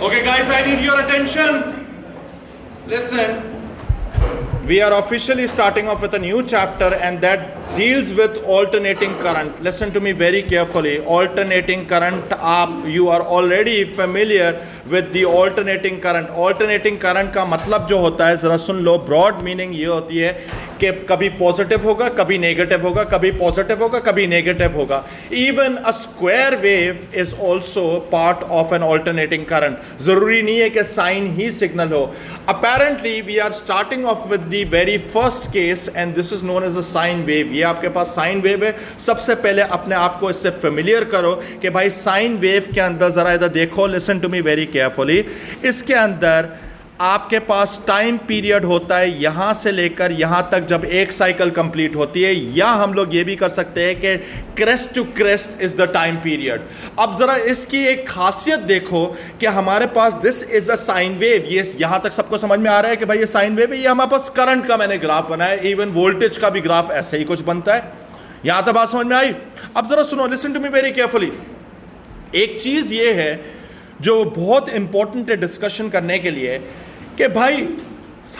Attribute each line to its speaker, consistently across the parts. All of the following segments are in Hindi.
Speaker 1: Okay, guys, I need your attention. Listen. We are officially starting off with a new chapter, and that deals with alternating current. Listen to me very carefully. Alternating current, you are already familiar with the alternating current. Alternating current का मतलब जो होता है, ज़रा सुन लो. ब्रॉड मीनिंग ये होती है कि कभी पॉजिटिव होगा, कभी नेगेटिव होगा, कभी पॉजिटिव होगा, कभी नेगेटिव होगा. Even a square wave is also part of an alternating current. ज़रूरी नहीं है कि साइन ही सिग्नल हो. Apparently we are starting off with the very first case, and this is known as a sine wave. ये आपके पास साइन वेव है. सबसे पहले अपने आप को इससे फेमिलियर करो कि भाई साइन वेव के अंदर ज़रा इधर देखो. Listen to me very carefully. इसके अंदर आपके पास टाइम पीरियड होता है यहां से लेकर यहां तक जब एक साइकिल कंप्लीट होती है, या हम लोग ये भी कर सकते हैं कि crest to crest is the time period. अब जरा इसकी एक खासियत देखो कि हमारे पास this is a sine wave. ये यहां तक सबको समझ में आ रहा है कि भाई ये साइन वेव है. ये हमारे पास करंट का मैंने ग्राफ बनाया. इवन वोल्टेज का भी ग्राफ ऐसे ही कुछ बनता है. यहां तक बात समझ में आई. अब जरा सुनो, listen to me very carefully. एक चीज ये है जो बहुत इंपॉर्टेंट है डिस्कशन करने के लिए कि भाई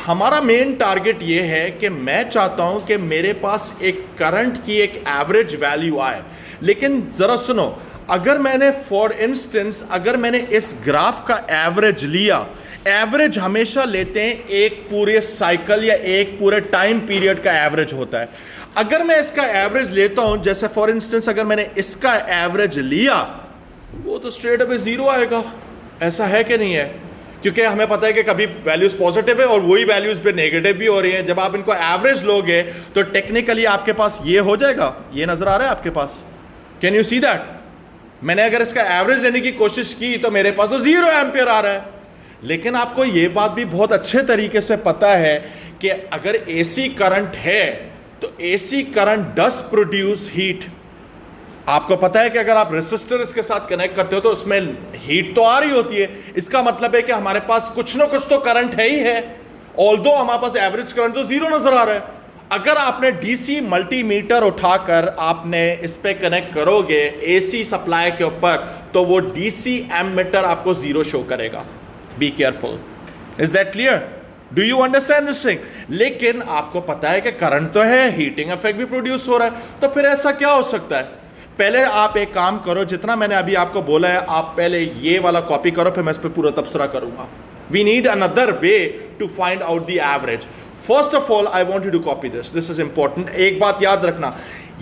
Speaker 1: हमारा मेन टारगेट ये है कि मैं चाहता हूं कि मेरे पास एक करंट की एक एवरेज वैल्यू आए. लेकिन ज़रा सुनो, अगर मैंने फॉर इंस्टेंस अगर मैंने इस ग्राफ का एवरेज लिया, एवरेज हमेशा लेते हैं एक पूरे साइकिल या एक पूरे टाइम पीरियड का एवरेज होता है. अगर मैं इसका एवरेज लेता हूं, जैसे फॉर इंस्टेंस अगर मैंने इसका एवरेज लिया, वो तो स्ट्रेट अवे जीरो आएगा. ऐसा है कि नहीं है? क्योंकि हमें पता है कि कभी वैल्यूज पॉजिटिव है और वही वैल्यूज पे नेगेटिव भी हो रही है. जब आप इनको एवरेज लोगे तो टेक्निकली आपके पास ये हो जाएगा. ये नजर आ रहा है आपके पास? Can you see that? मैंने अगर इसका एवरेज लेने की कोशिश की तो मेरे पास तो 0 एम्पियर आ रहा है. लेकिन आपको ये बात भी बहुत अच्छे तरीके से पता है कि अगर एसी करंट है तो एसी करंट डस प्रोड्यूस हीट. आपको पता है कि अगर आप रेसिस्टर इसके साथ कनेक्ट करते हो तो उसमें हीट तो आ रही होती है. इसका मतलब है कि हमारे पास कुछ ना कुछ तो करंट है ही है. ऑल्दो हमारे पास एवरेज करंट तो जीरो नजर आ रहा है. अगर आपने डीसी मल्टीमीटर उठाकर आपने इस पे कनेक्ट करोगे एसी सप्लाई के ऊपर, तो वो डीसी एमीटर आपको जीरो शो करेगा. Be careful. Is that clear? Do you understand this thing? लेकिन आपको पता है कि करंट तो है, हीटिंग इफेक्ट भी प्रोड्यूस हो रहा है. तो फिर ऐसा क्या हो सकता है? पहले आप एक काम करो, जितना मैंने अभी आपको बोला है आप पहले ये वाला कॉपी करो, फिर मैं इस पर पूरा तबसरा करूंगा. We need another way to find out the average. First of all I want you to copy this is important. एक बात याद रखना,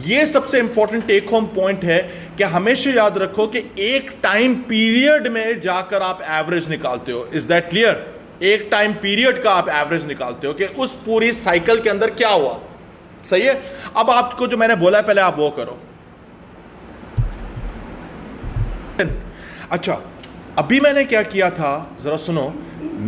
Speaker 1: ये सबसे इंपॉर्टेंट टेक होम पॉइंट है कि हमेशा याद रखो कि एक टाइम पीरियड में जाकर आप एवरेज निकालते हो. Is that clear? एक टाइम पीरियड का आप एवरेज निकालते हो कि उस पूरी साइकिल के अंदर क्या हुआ. सही है? अब आपको जो मैंने बोला है पहले आप वो करो. अच्छा, अभी मैंने क्या किया था ज़रा सुनो.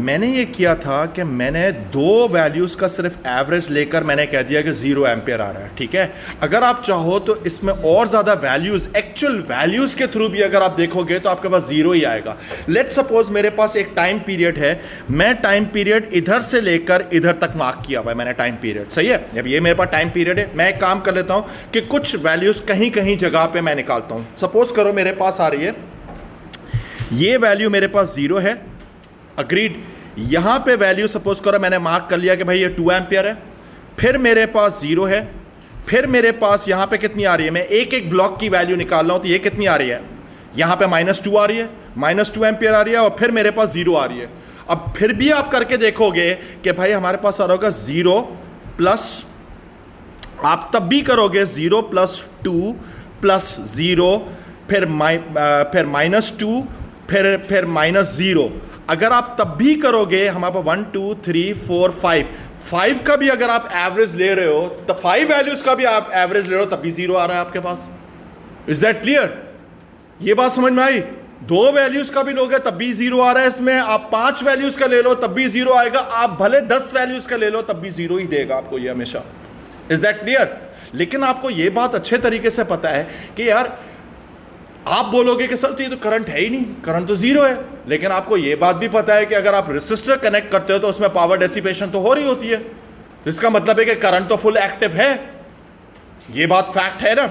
Speaker 1: मैंने ये किया था कि मैंने दो वैल्यूज़ का सिर्फ एवरेज लेकर मैंने कह दिया कि 0 एम्पियर आ रहा है. ठीक है? अगर आप चाहो तो इसमें और ज़्यादा वैल्यूज़, एक्चुअल वैल्यूज़ के थ्रू भी अगर आप देखोगे तो आपके पास 0 ही आएगा. लेट सपोज मेरे पास एक टाइम पीरियड है. मैं टाइम पीरियड इधर से लेकर इधर तक मार्क किया हुआ है मैंने टाइम पीरियड. सही है? अब ये मेरे पास टाइम पीरियड है. मैं एक काम कर लेता हूँ कि कुछ वैल्यूज़ कहीं कहीं जगह पर मैं निकालता हूँ. सपोज करो मेरे पास आ रही है ये वैल्यू, मेरे पास 0 है. अग्रीड. यहां पे वैल्यू सपोज करो मैंने मार्क कर लिया कि भाई ये 2 एम्पियर है. फिर मेरे पास 0 है. फिर मेरे पास यहां पे कितनी आ रही है? मैं एक एक ब्लॉक की वैल्यू निकाल रहा हूं. तो ये कितनी आ रही है? यहां पे -2 आ रही है, -2 एम्पियर आ रही है, और फिर मेरे पास 0 आ रही है. अब फिर भी आप करके देखोगे कि भाई हमारे पास आ रहा होगा 0 प्लस, आप तब भी करोगे 0 + 2 + 0, फिर -2, फिर -0. अगर आप तब भी करोगे हमारे पास 1 2 3 4 5 का भी अगर आप एवरेज ले रहे हो तो 5 वैल्यूज का भी आप एवरेज ले रहे हो तब भी 0 आ रहा है आपके पास. Is that clear? ये बात समझ में आई? 2 वैल्यूज का भी लोगे तब भी 0 आ रहा है इसमें. आप 5 वैल्यूज का ले लो तब भी 0 आएगा. आप भले 10 वैल्यूज का ले लो तब भी 0 ही देगा आपको ये हमेशा. Is that clear? लेकिन आपको ये बात अच्छे तरीके से पता है कि यार आप बोलोगे कि सर तो ये तो करंट है ही नहीं, करंट तो 0 है. लेकिन आपको ये बात भी पता है कि अगर आप रेसिस्टर कनेक्ट करते हो तो उसमें पावर डेसिपेशन तो हो रही होती है. तो इसका मतलब है कि करंट तो फुल एक्टिव है. ये बात फैक्ट है ना.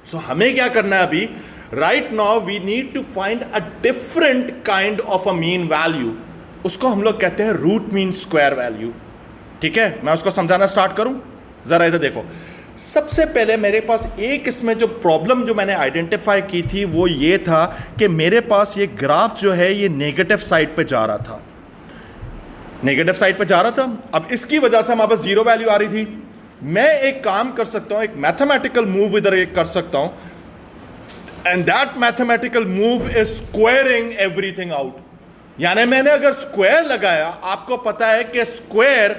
Speaker 1: सो हमें क्या करना है अभी? Right now we need to find a different kind of a mean value, उसको हम लोग कहते हैं रूट मीन स्क्वायर वैल्यू। ठीक है, मैं उसको समझाना स्टार्ट करूं, जरा इधर देखो। सबसे पहले मेरे पास एक इसमें जो प्रॉब्लम जो मैंने आइडेंटिफाई की थी वो ये था कि मेरे पास ये ग्राफ जो है ये नेगेटिव साइड पे जा रहा था, नेगेटिव साइड पे जा रहा था। अब इसकी वजह से हमारे पास जीरो वैल्यू आ रही थी। मैं एक काम कर सकता हूं, एक मैथमेटिकल मूव इधर एक कर सकता हूं, and that mathematical move is squaring everything out. यानी मैंने अगर स्क्वायर लगाया, आपको पता है कि स्क्वायर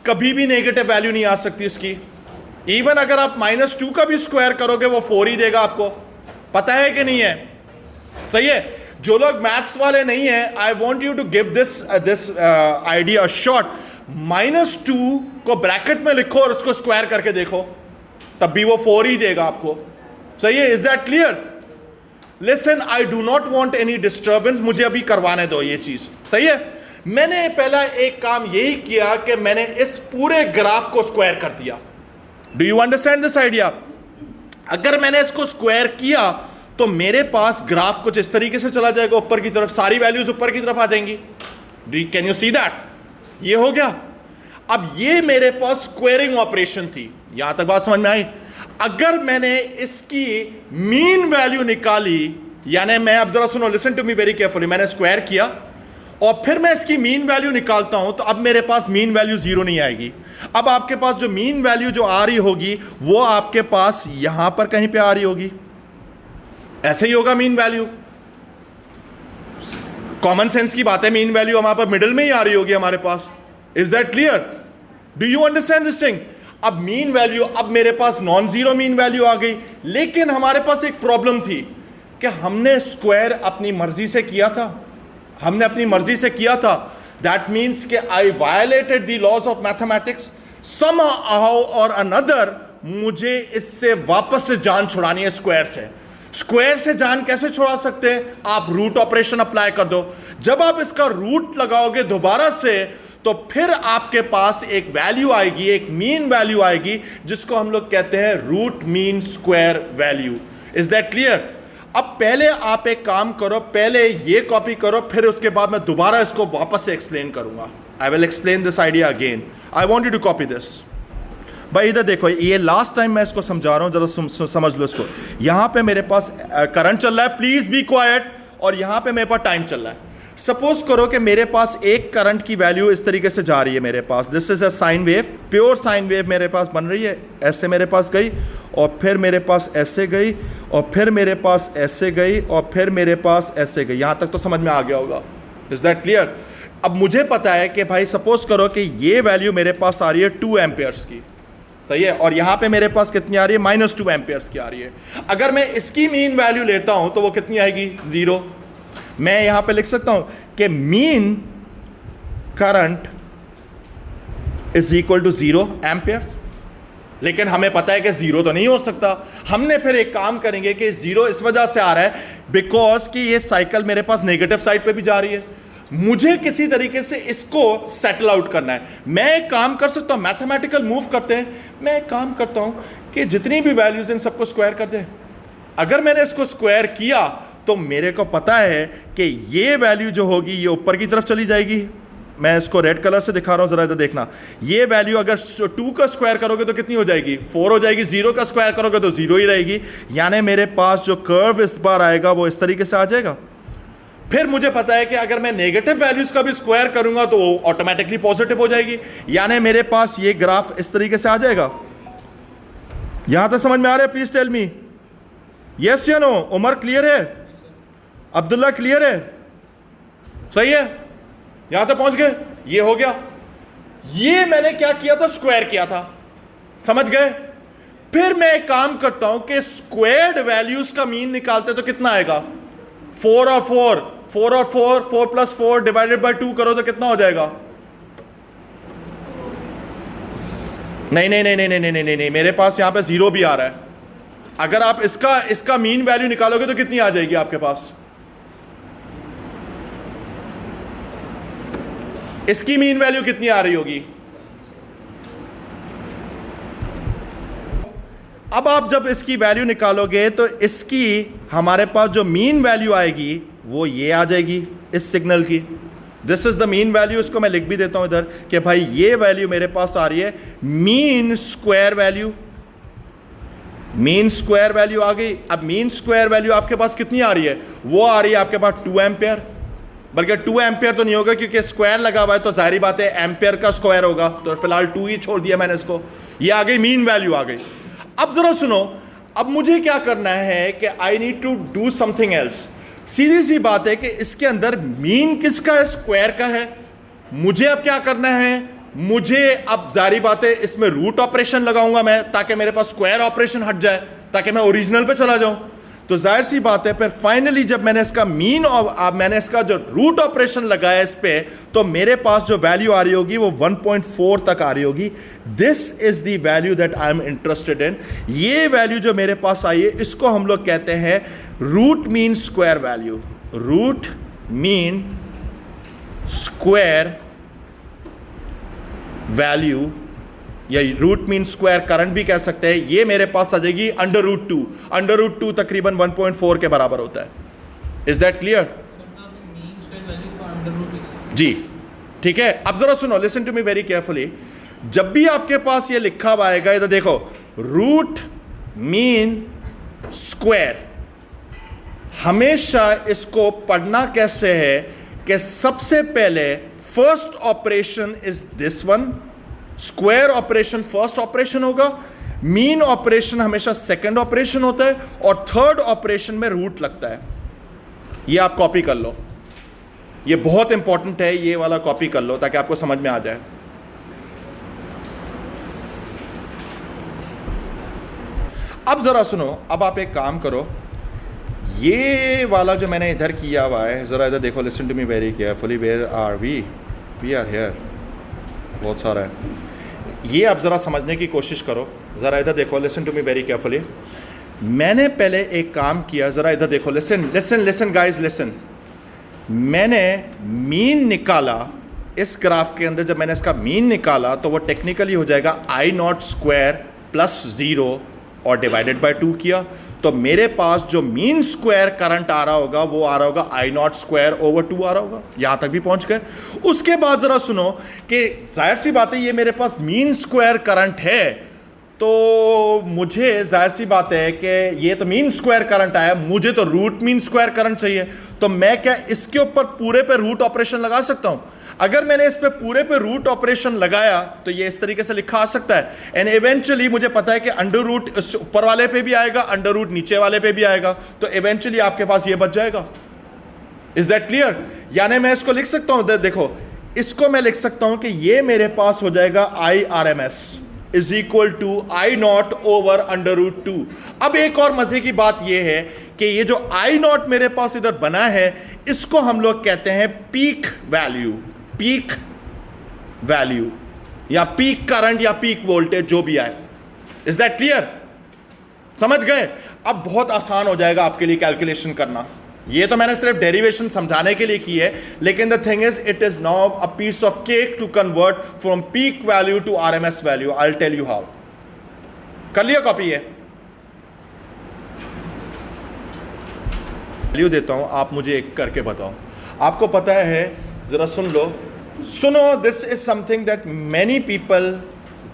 Speaker 1: कभी भी नेगेटिव वैल्यू नहीं आ सकती इसकी। इवन अगर आप -2 का भी स्क्वायर करोगे वो 4 ही देगा, आपको पता है कि नहीं है? सही है। जो लोग मैथ्स वाले नहीं है, I want you to give this idea short. -2 को ब्रैकेट में लिखो और उसको स्क्वायर करके देखो, तब भी वो 4 ही देगा आपको। सही है, is that clear? Listen, I do not want any disturbance, मुझे अभी करवाने दो ये चीज। सही है, मैंने पहला एक काम यही किया कि मैंने इस पूरे ग्राफ को स्क्वायर कर दिया। Do you understand this idea? अगर मैंने इसको स्क्वायर किया तो मेरे पास ग्राफ कुछ इस तरीके से चला जाएगा ऊपर की तरफ, सारी वैल्यूज ऊपर की तरफ आ जाएंगी। Can you see that? ये हो गया। अब ये मेरे पास स्क्वेयरिंग ऑपरेशन थी, यहां तक बात समझ में आई? अगर मैंने इसकी मीन वैल्यू निकाली, यानी मैं, अब जरा सुनो, listen to me very carefully, मैंने स्क्वायर किया और फिर मैं इसकी मीन वैल्यू निकालता हूं, तो अब मेरे पास मीन वैल्यू 0 नहीं आएगी। अब आपके पास जो मीन वैल्यू जो आ रही होगी वो आपके पास यहां पर कहीं पे आ रही होगी, ऐसे ही होगा मीन वैल्यू। कॉमन सेंस की बात है, मीन वैल्यू हमारे पास मिडिल में ही आ रही होगी हमारे पास। Is that clear? Do you understand this thing? अब मीन वैल्यू, अब मेरे पास नॉन जीरो मीन वैल्यू आ गई, लेकिन हमारे पास एक प्रॉब्लम थी कि हमने स्क्वायर अपनी मर्जी से किया था, हमने अपनी मर्जी से किया था। दैट मीन्स कि I violated the laws of mathematics somehow और अनदर। मुझे इससे वापस से जान छुड़ानी है स्क्वायर से। स्क्वायर से जान कैसे छुड़ा सकते हैं? आप रूट ऑपरेशन अप्लाई कर दो। जब आप इसका रूट लगाओगे दोबारा से, तो फिर आपके पास एक वैल्यू आएगी, एक मीन वैल्यू आएगी, जिसको हम लोग कहते हैं root mean square value. Is that clear? अब पहले आप एक काम करो, पहले ये कॉपी करो, फिर उसके बाद मैं दोबारा इसको वापस से एक्सप्लेन करूंगा। I will explain this idea again. I want you to copy this. भाई इधर देखो, ये लास्ट टाइम मैं इसको समझा रहा हूं, जरा समझ लो इसको। यहां पे मेरे पास करंट चल रहा है, प्लीज बी क्वाइट, और यहां पे मेरे पास टाइम चल रहा है। सपोज करो कि मेरे पास एक करंट की वैल्यू इस तरीके से जा रही है मेरे पास, this is a sine wave, pure sine wave मेरे पास बन रही है, ऐसे मेरे पास गई और फिर मेरे पास ऐसे गई और फिर मेरे पास ऐसे गई और फिर मेरे पास ऐसे गई। यहां तक तो समझ में आ गया होगा। Is that clear? अब मुझे पता है कि भाई सपोज करो कि ये वैल्यू मेरे पास आ रही है 2 एम्पियर्स की, सही है, और यहां पे मेरे पास कितनी आ रही है? -2 एम्पियर्स की आ रही है। अगर मैं इसकी मीन वैल्यू लेता हूं तो वो कितनी आएगी? 0। मैं यहां पे लिख सकता हूं कि mean current is equal to 0 amperes, लेकिन हमें पता है कि 0 तो नहीं हो सकता। हमने फिर एक काम करेंगे कि 0 इस वजह से आ रहा है बिकॉज कि ये साइकिल मेरे पास नेगेटिव साइड पे भी जा रही है। मुझे किसी तरीके से इसको सेटल आउट करना है। मैं एक काम कर सकता हूं, मैथमेटिकल मूव करते हैं, मैं एक काम करता हूं कि जितनी भी वैल्यूज इन सबको स्क्वायर कर दें। अगर मैंने इसको स्क्वायर किया तो मेरे को पता है कि ये वैल्यू जो होगी ये ऊपर की तरफ चली जाएगी। मैं इसको रेड कलर से दिखा रहा हूं, जरा इधर देखना। ये वैल्यू अगर 2 का स्क्वायर करोगे तो कितनी हो जाएगी? 4 हो जाएगी। 0 का स्क्वायर करोगे तो 0 ही रहेगी। यानी मेरे पास जो कर्व इस बार आएगा वो इस तरीके से आ जाएगा। फिर मुझे पता है कि अगर मैं नेगेटिव वैल्यूज का भी स्क्वायर करूंगा तो वो ऑटोमेटिकली पॉजिटिव हो जाएगी। यानी मेरे पास ये ग्राफ इस तरीके से आ जाएगा। यहां तक समझ में आ रहा है? प्लीज टेल मी यस या नो। उमर क्लियर है? अब्दुल्ला क्लियर है? सही है, यहां तक पहुंच गए? ये हो गया। ये मैंने क्या किया था? स्क्वायर किया था, समझ गए? फिर मैं एक काम करता हूं कि स्क्वायर्ड वैल्यूज का मीन निकालते तो कितना आएगा? 4 और 4, 4 और 4, 4 + 4 डिवाइडेड बाय 2 करो तो कितना हो जाएगा? नहीं नहीं नहीं नहीं नहीं नहीं नहीं, मेरे पास यहां पे 0 भी आ रहा है। अगर आप इसका मीन वैल्यू निकालोगे तो कितनी आ जाएगी आपके पास? इसकी मीन वैल्यू कितनी आ रही होगी? अब आप जब इसकी वैल्यू निकालोगे तो इसकी हमारे पास जो मीन वैल्यू आएगी वो ये आ जाएगी इस सिग्नल की। This is the mean value. इसको मैं लिख भी देता हूं इधर कि भाई ये वैल्यू मेरे पास आ रही है mean square value. Mean square value आ गई। अब मीन स्क्वायर वैल्यू आपके पास कितनी आ रही है? वो आ रही है आपके पास 2 एम्पियर। बल्कि 2 एम्पियर तो नहीं होगा क्योंकि स्क्वायर लगा हुआ है तो जाहिर बात है एम्पियर का स्क्वायर होगा, तो फिलहाल 2 ही छोड़ दिया मैंने इसको। ये आ गई मीन वैल्यू आ गई। अब जरा सुनो, अब मुझे क्या करना है कि I need to do something else. सीधी सी बात है कि इसके अंदर मीन किसका है? स्क्वायर का है। मुझे अब क्या करना है? मुझे अब जारी बात है इसमें रूट ऑपरेशन लगाऊंगा मैं, ताकि मेरे पास स्क्वायर ऑपरेशन हट जाए, ताकि मैं ओरिजिनल पे चला जाऊं। तो जाहिर सी बात है फिर फाइनली जब मैंने इसका मीन और मैंने इसका जो रूट ऑपरेशन लगाया इस पे, तो मेरे पास जो वैल्यू आ रही होगी वो 1.4 तक आ रही होगी। This is the value that I am interested in. ये वैल्यू जो मेरे पास आई है इसको हम लोग कहते हैं root mean square value. Root mean square value या रूट मीन स्क्वायर करंट भी कह सकते हैं। ये मेरे पास आ जाएगी अंडर रूट 2। अंडर रूट 2 तकरीबन 1.4 के बराबर होता है। Is that clear? जी ठीक है। अब जरा सुनो, listen to me very carefully. जब भी आपके पास ये लिखा हुआ आएगा, इधर देखो, रूट मीन स्क्वायर, हमेशा इसको पढ़ना कैसे है कि सबसे पहले first operation is this one. Square operation first operation होगा, मीन ऑपरेशन हमेशा सेकंड ऑपरेशन होता है, और थर्ड ऑपरेशन में रूट लगता है। ये आप कॉपी कर लो, ये बहुत इंपॉर्टेंट है, ये वाला कॉपी कर लो ताकि आपको समझ में आ जाए। अब जरा सुनो, अब आप एक काम करो, ये वाला जो मैंने इधर किया हुआ है, जरा इधर देखो, listen to me very carefully. Where are we are here. बहुत सारा है, ये आप ज़रा समझने की कोशिश करो। ज़रा इधर देखो, listen to me very carefully. मैंने पहले एक काम किया, ज़रा इधर देखो, listen listen listen guys listen. मैंने मीन निकाला इस ग्राफ के अंदर। जब मैंने इसका मीन निकाला तो वो टेक्निकली हो जाएगा I0 स्क्वायर प्लस 0 और डिवाइडेड बाय 2 किया, तो मेरे पास जो मीन स्क्वायर करंट आ रहा होगा वो आ रहा होगा I0 स्क्वायर ओवर 2 आ रहा होगा। यहां तक भी पहुंच गए। उसके बाद जरा सुनो कि जाहिर सी बात है ये मेरे पास मीन स्क्वायर करंट है, तो मुझे जाहिर सी बात है कि ये तो मीन स्क्वायर करंट आया, मुझे तो रूट मीन स्क्वायर करंट चाहिए। तो मैं क्या इसके ऊपर पूरे पे रूट ऑपरेशन लगा सकता हूं? अगर मैंने इस पे पूरे पे रूट ऑपरेशन लगाया तो ये इस तरीके से लिखा आ सकता है। एंड इवेंचुअली मुझे पता है कि अंडर रूट ऊपर वाले पे भी आएगा, अंडर रूट नीचे वाले पे भी आएगा, तो इवेंचुअली आपके पास ये बच जाएगा। Is that clear? यानी मैं इसको लिख सकता हूं, देखो, इसको मैं लिख सकता हूं कि ये मेरे पास हो जाएगा IRMS is equal to I0 over under root 2। अब एक और मजे की बात यह है कि ये जो I0 मेरे पास इधर बना है, इसको हम लोग कहते हैं पीक वैल्यू। पीक वैल्यू या पीक करंट या पीक वोल्टेज, जो भी आए। Is that clear? समझ गए? अब बहुत आसान हो जाएगा आपके लिए कैलकुलेशन करना। ये तो मैंने सिर्फ डेरिवेशन समझाने के लिए की है, लेकिन the thing is it is now a piece of cake to convert from peak value to RMS value. I will tell you how. कर लिया कॉपी? है वैल्यू देता हूं, आप मुझे एक करके बताओ। आपको पता है, जरा सुन लो, सुनो, this is something that many people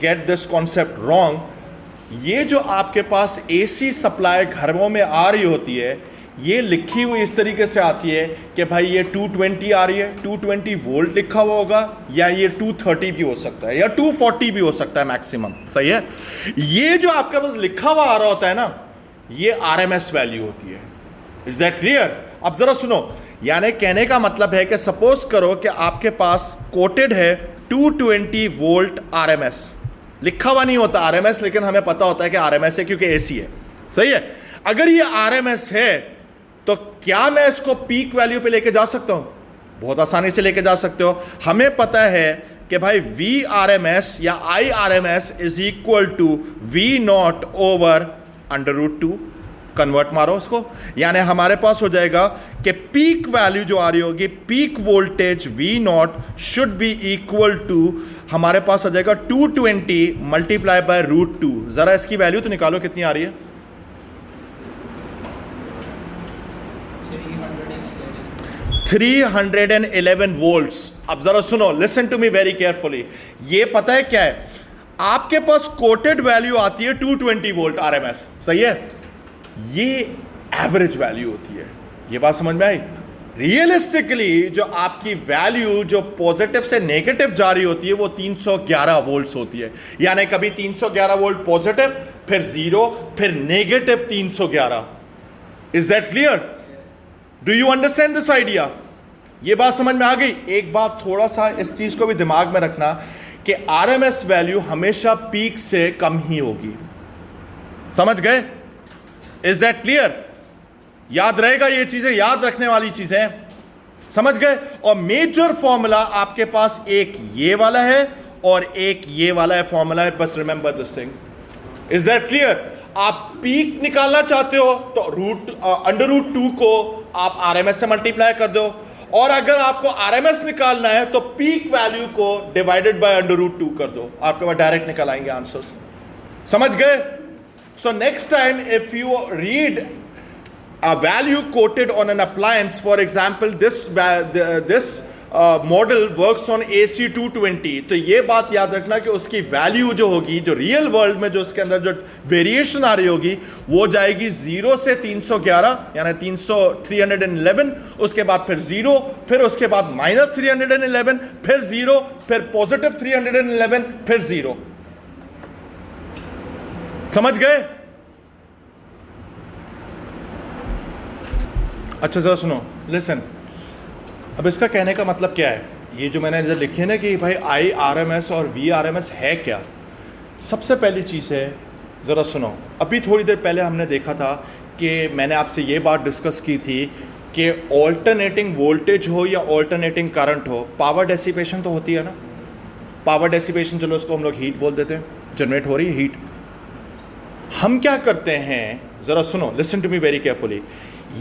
Speaker 1: get this concept wrong. ये जो आपके पास AC सप्लाई घरों में आ रही होती है, ये लिखी हुई इस तरीके से आती है कि भाई ये 220 आ रही है, 220 वोल्ट लिखा हुआ होगा, या ये 230 भी हो सकता है, या 240 भी हो सकता है मैक्सिमम। सही है? ये जो आपके पास लिखा हुआ आ रहा होता है ना, ये RMS वैल्यू होती है। Is that clear? अब जरा सुनो, यानी कहने का मतलब है कि सपोज करो कि आपके पास कोटेड है 220 वोल्ट RMS। लिखा हुआ नहीं होता RMS, लेकिन हमें पता होता है कि RMS है क्योंकि AC है। सही है? अगर ये RMS है तो क्या मैं इसको पीक वैल्यू पे लेके जा सकता हूं? बहुत आसानी से लेके जा सकते हो। हमें पता है कि भाई VRMS या IRMS is equal to V0 over under root 2। कन्वर्ट मारो उसको, यानी हमारे पास हो जाएगा कि पीक वैल्यू जो आ रही होगी, peak voltage V naught should be equal to, हमारे पास आ जाएगा 220 मल्टीप्लाई बाय √2। जरा इसकी वैल्यू तो निकालो कितनी आ रही है। 311 वोल्ट्स। अब जरा सुनो, listen to me very carefully. ये पता है क्या है, आपके पास कोटेड वैल्यू आती है 220 वोल्ट आरएमएस, सही है, ये एवरेज वैल्यू होती है। ये बात समझ में आई? रियलिस्टिकली जो आपकी वैल्यू जो पॉजिटिव से नेगेटिव जा रही होती है वो 311 वोल्ट्स होती है, यानी कभी 311 वोल्ट पॉजिटिव, फिर 0, फिर negative 311। Is that clear? Do you understand this idea? ये बात समझ में आ गई? एक बात थोड़ा सा इस चीज को भी दिमाग में रखना कि आरएमएस वैल्यू हमेशा पीक से कम ही होगी। समझ गए? Is that clear? याद रहेगा, ये चीजें याद रखने वाली चीजें, समझ गए? और मेजर फॉर्मूला आपके पास एक ये वाला है और एक ये वाला है फॉर्मूला, बस remember this thing. Is that clear? आप पीक निकालना चाहते हो तो √2 को आप आरएमएस से मल्टीप्लाई कर दो, और अगर आपको आरएमएस निकालना है तो पीक वैल्यू को डिवाइडेड बाय √2 कर दो, आपके पास डायरेक्ट निकल आएंगे आंसर्स। समझ गए? So next time if you read a value quoted on an appliance, for example this model works on AC 220, तो ये बात याद रखना कि उसकी वैल्यू जो होगी, जो रियल वर्ल्ड में जो उसके अंदर जो वेरिएशन आ रही होगी, वो जाएगी 0 से 311, यानी 311, उसके बाद फिर 0, फिर उसके बाद -311, फिर 0, फिर पॉजिटिव 311, फिर 0। समझ गए? अच्छा जरा सुनो, लिसन। अब इसका कहने का मतलब क्या है? ये जो मैंने इधर लिखे ना कि भाई IRMS और VRMS है क्या? सबसे पहली चीज़ है, ज़रा सुनो, अभी थोड़ी देर पहले हमने देखा था कि मैंने आपसे ये बात डिस्कस की थी कि ऑल्टरनेटिंग वोल्टेज हो या ऑल्टरनेटिंग करंट हो, पावर डेसिपेशन तो होती है ना। पावर डेसिपेशन, चलो उसको हम लोग हीट बोल देते हैं, जनरेट हो रही है हीट। हम क्या करते हैं, ज़रा सुनो, listen to me very carefully.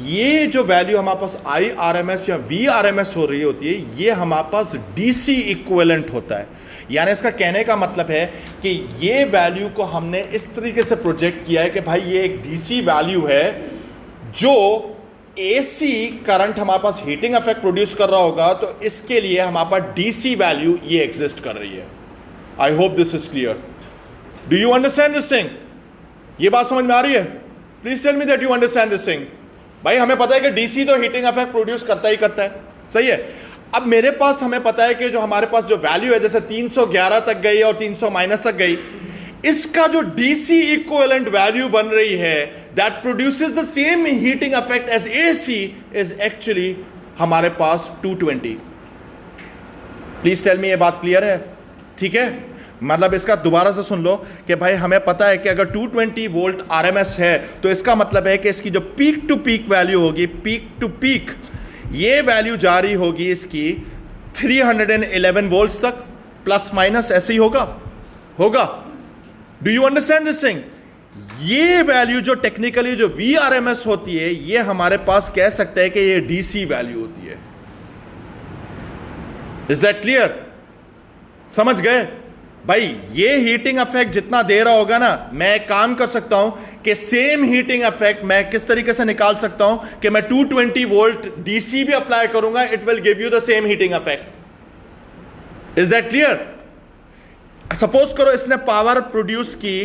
Speaker 1: ये जो वैल्यू हमारे पास IRMS या VRMS हो रही होती है, ये हमारे पास DC इक्विवेलेंट होता है। यानी इसका कहने का मतलब है कि ये वैल्यू को हमने इस तरीके से प्रोजेक्ट किया है कि भाई ये एक DC वैल्यू है जो AC करंट हमारे पास हीटिंग इफेक्ट प्रोड्यूस कर रहा होगा, तो इसके लिए हमारे पास DC वैल्यू ये एग्जिस्ट कर रही है। I hope this is clear. Do you understand this thing? ये बात समझ में आ रही है? Please tell me that you understand this thing. भाई हमें पता है कि डीसी तो हीटिंग इफेक्ट प्रोड्यूस करता ही करता है, सही है। अब मेरे पास हमें पता है कि जो हमारे पास जो वैल्यू है, जैसे 311 तक गई और 300 माइनस तक गई, इसका जो डीसी इक्विवेलेंट वैल्यू बन रही है that produces the same heating effect as AC is actually हमारे पास 220। प्लीज टेल मी, ये बात क्लियर है? ठीक है, मतलब इसका दोबारा से सुन लो कि भाई हमें पता है कि अगर 220 वोल्ट आरएमएस है तो इसका मतलब है कि इसकी जो पीक टू पीक वैल्यू होगी, पीक टू पीक, ये वैल्यू जा रही होगी इसकी 311 वोल्ट्स तक, प्लस माइनस ऐसे ही होगा। Do you understand this thing? ये वैल्यू जो टेक्निकली जो VRMS होती है, ये हमारे पास कह सकते हैं कि ये DC वैल्यू होती है। Is that clear? समझ गए? भाई ये हीटिंग इफेक्ट जितना दे रहा होगा ना, मैं काम कर सकता हूं कि सेम हीटिंग इफेक्ट मैं किस तरीके से निकाल सकता हूं कि मैं 220 वोल्ट डीसी भी अप्लाई करूंगा, it will give you the same heating effect. Is that clear? Suppose करो इसने पावर प्रोड्यूस की,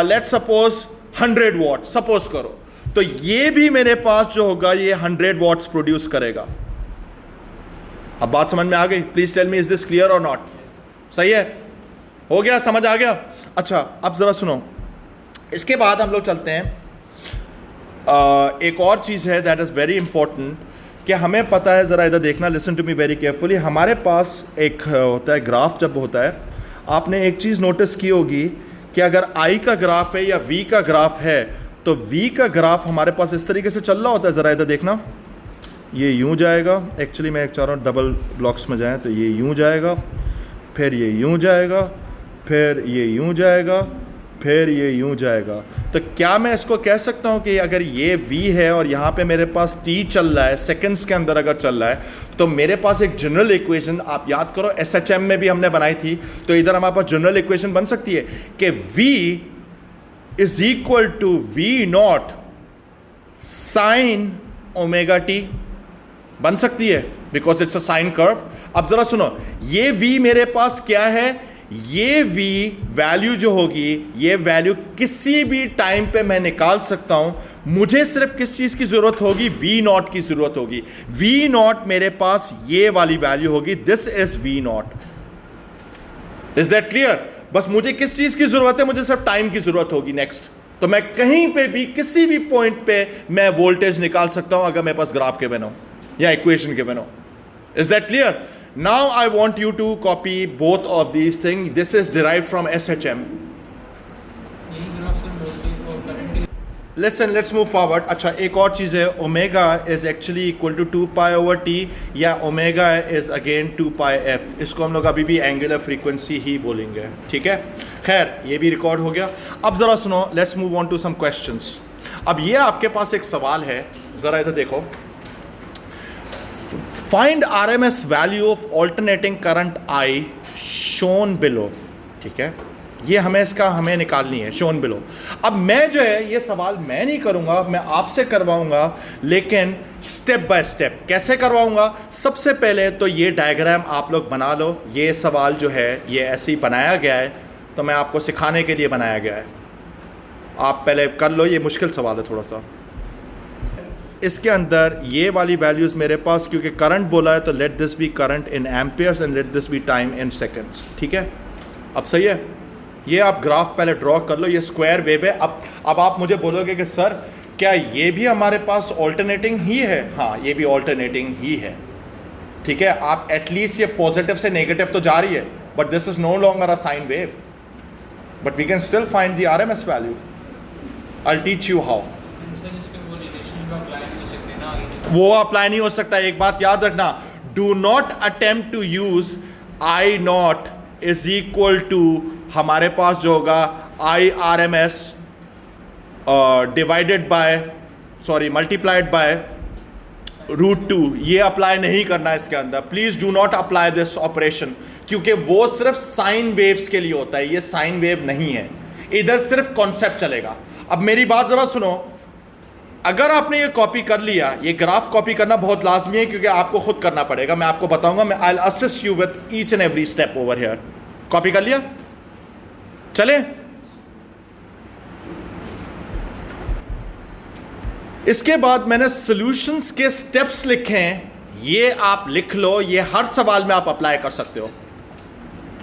Speaker 1: लेट्स सपोज 100 वॉट सपोज करो, तो ये भी मेरे पास जो होगा ये 100 वॉट्स प्रोड्यूस करेगा। अब बात समझ में आ गई? Please tell me, is this clear और नॉट? सही है? हो गया? समझ आ गया? अच्छा, अब ज़रा सुनो, इसके बाद हम लोग चलते हैं, एक और चीज़ है दैट इज़ वेरी इंपॉर्टेंट कि हमें पता है, ज़रा इधर देखना, listen to me very carefully. हमारे पास एक होता है ग्राफ, जब होता है, आपने एक चीज़ नोटिस की होगी कि अगर I का ग्राफ है या V का ग्राफ है, तो V का ग्राफ हमारे पास इस तरीके से चल रहा होता है। ज़रा इधर देखना, ये यूँ जाएगा, एक्चुअली मैं चाह रहा हूँ डबल ब्लॉक्स में जाएँ, तो ये यूँ जाएगा, फिर ये यूँ जाएगा, फिर ये यूँ जाएगा, फिर ये यूं जाएगा। तो क्या मैं इसको कह सकता हूं कि अगर ये v है और यहाँ पे मेरे पास t चल रहा है, सेकंड्स के अंदर अगर चल रहा है, तो मेरे पास एक जनरल इक्वेशन, आप याद करो SHM में भी हमने बनाई थी, तो इधर हमारे पास जनरल इक्वेशन बन सकती है कि v is equal to v naught sine omega t, बन सकती है because it's a sine curve. अब जरा सुनो, ये v मेरे पास क्या है, ये v वैल्यू जो होगी, ये वैल्यू किसी भी टाइम पे मैं निकाल सकता हूं। मुझे सिर्फ किस चीज की जरूरत होगी, v नॉट की जरूरत होगी। v नॉट मेरे पास ये वाली वैल्यू होगी, this is v not. Is that clear? बस मुझे किस चीज की जरूरत है, मुझे सिर्फ टाइम की जरूरत होगी। नेक्स्ट, तो मैं कहीं पे भी किसी भी पॉइंट पे मैं वोल्टेज निकाल सकता हूं अगर मेरे पास ग्राफ के बनो या इक्वेशन के बनो। Is that clear? Now I want you to copy both of these things. This is derived from SHM. Listen, let's move forward. अच्छा, एक और चीज़ है, omega is actually equal to 2 pi over t, या omega is again 2 pi f. इसको हम लोग अभी भी एंगुलर फ्रीक्वेंसी ही बोलेंगे, ठीक है? खैर, ये भी रिकॉर्ड हो गया। अब ज़रा सुनो, let's move on to some questions. अब ये आपके पास एक सवाल है, ज़रा इधर देखो। Find RMS value of alternating current I shown below, ठीक है? ये हमें निकालनी है, shown below। अब मैं जो है ये सवाल मैं नहीं करूंगा, मैं आपसे करवाऊंगा, लेकिन स्टेप बाय स्टेप। कैसे करवाऊंगा? सबसे पहले तो ये डायग्राम आप लोग बना लो। ये सवाल जो है ये ऐसे ही बनाया गया है, तो मैं आपको सिखाने के लिए बनाया गया है। आप पहले कर लो, ये मुश्किल सवाल है थोड़ा सा। इसके अंदर ये वाली वैल्यूज़ मेरे पास, क्योंकि करंट बोला है तो let this be current in amperes and let this be time in seconds, ठीक है? अब सही है, ये आप ग्राफ पहले ड्रॉ कर लो। ये स्क्वायर वेव है। अब आप मुझे बोलोगे कि सर क्या ये भी हमारे पास ऑल्टरनेटिंग ही है? हाँ, ये भी ऑल्टरनेटिंग ही है, ठीक है? आप एटलीस्ट ये पॉजिटिव से नेगेटिव तो जा रही है, but this is no longer a sine wave, but we can still find the RMS value. I will teach you how. वो अप्लाई नहीं हो सकता। एक बात याद रखना, do not attempt to use I naught is equal to, हमारे पास जो होगा IRMS divided by, sorry multiplied by √2, ये अप्लाई नहीं करना है इसके अंदर। Please do not apply this operation, क्योंकि वो सिर्फ साइन वेव्स के लिए होता है, ये साइन वेव नहीं है। इधर सिर्फ कॉन्सेप्ट चलेगा। अब मेरी बात जरा सुनो, अगर आपने ये कॉपी कर लिया, ये ग्राफ कॉपी करना बहुत लाजमी है, क्योंकि आपको खुद करना पड़ेगा। मैं आपको बताऊंगा, मैं I will assist you with each and every step over here. Copy कर लिया? चले, इसके बाद मैंने सॉल्यूशंस के स्टेप्स लिखे हैं, ये आप लिख लो। ये हर सवाल में आप अप्लाई कर सकते हो,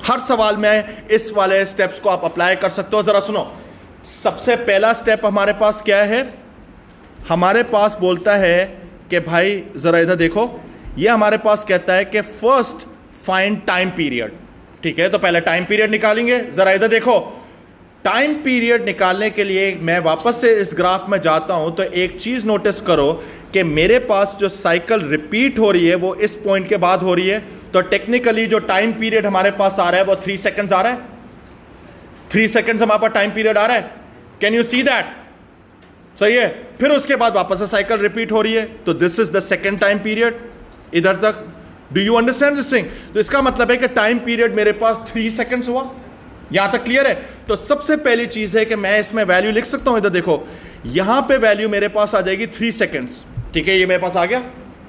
Speaker 1: हर सवाल में इस वाले स्टेप्स को आप अप्लाई कर सकते हो। जरा सुनो, सबसे पहला स्टेप हमारे पास क्या है? हमारे पास बोलता है कि भाई ज़रा इधर देखो, ये हमारे पास कहता है कि फर्स्ट फाइंड टाइम पीरियड, ठीक है? तो पहले टाइम पीरियड निकालेंगे। ज़रा इधर देखो, टाइम पीरियड निकालने के लिए मैं वापस से इस ग्राफ में जाता हूं, तो एक चीज़ नोटिस करो कि मेरे पास जो साइकिल रिपीट हो रही है वो इस पॉइंट के बाद हो रही है। तो टेक्निकली जो टाइम पीरियड हमारे पास आ रहा है वो 3 सेकेंड्स आ रहा है। 3 सेकेंड्स हमारे पास टाइम पीरियड आ रहा है। Can you see that? सही है। फिर उसके बाद वापस से साइकिल रिपीट हो रही है, तो this is the second time period इधर तक। Do you understand this thing? तो इसका मतलब है कि टाइम पीरियड मेरे पास 3 सेकेंड्स हुआ। यहां तक क्लियर है? तो सबसे पहली चीज है कि मैं इसमें वैल्यू लिख सकता हूं। इधर देखो, यहां पे वैल्यू मेरे पास आ जाएगी 3 सेकेंड्स, ठीक है? ये मेरे पास आ गया,